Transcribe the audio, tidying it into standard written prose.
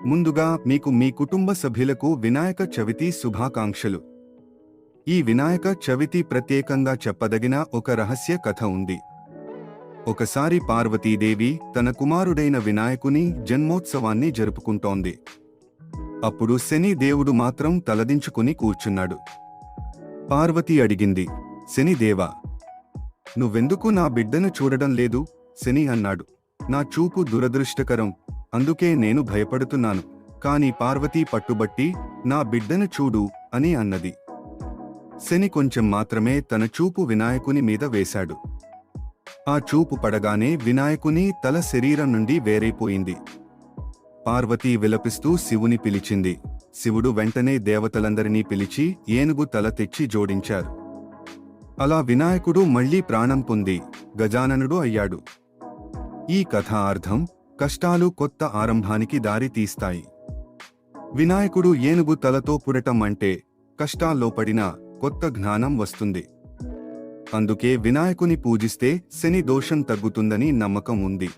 ముందుగా మీకు మీ కుటుంబ సభ్యులకు వినాయక చవితి శుభాకాంక్షలు. ఈ వినాయక చవితి ప్రత్యేకంగా చెప్పదగిన ఒక రహస్య కథ ఉంది. ఒకసారి పార్వతీదేవి తన కుమారుడైన వినాయకుని జన్మోత్సవాన్ని జరుపుకుంటోంది. అప్పుడు శని దేవుడు మాత్రం తలదించుకుని కూర్చున్నాడు. పార్వతి అడిగింది, శనిదేవా, నువ్వెందుకు నా బిడ్డను చూడడం లేదు? శని అన్నాడు, నా చూపు దురదృష్టకరం, అందుకే నేను భయపడుతున్నాను. కాని పార్వతీ పట్టుబట్టి, నా బిడ్డను చూడు అని అన్నది. శని కొంచెం మాత్రమే తన చూపు వినాయకుని మీద వేశాడు. ఆ చూపు పడగానే వినాయకుని తల శరీరం నుండి వేరైపోయింది. పార్వతీ విలపిస్తూ శివుని పిలిచింది. శివుడు వెంటనే దేవతలందరినీ పిలిచి ఏనుగు తల తెచ్చి జోడించారు. అలా వినాయకుడు మళ్లీ ప్రాణం పొంది గజాననుడు అయ్యాడు. ఈ కథ అర్థం, కష్టాలు కొత్త ఆరంభానికి దారి తీస్తాయి. వినాయకుడు ఏనుగు తలతో పుడటం అంటే కష్టాల్లో పడినా కొత్త జ్ఞానం వస్తుంది. అందుకే వినాయకుని పూజిస్తే శని దోషం తగ్గుతుందని నమ్మకం ఉంది.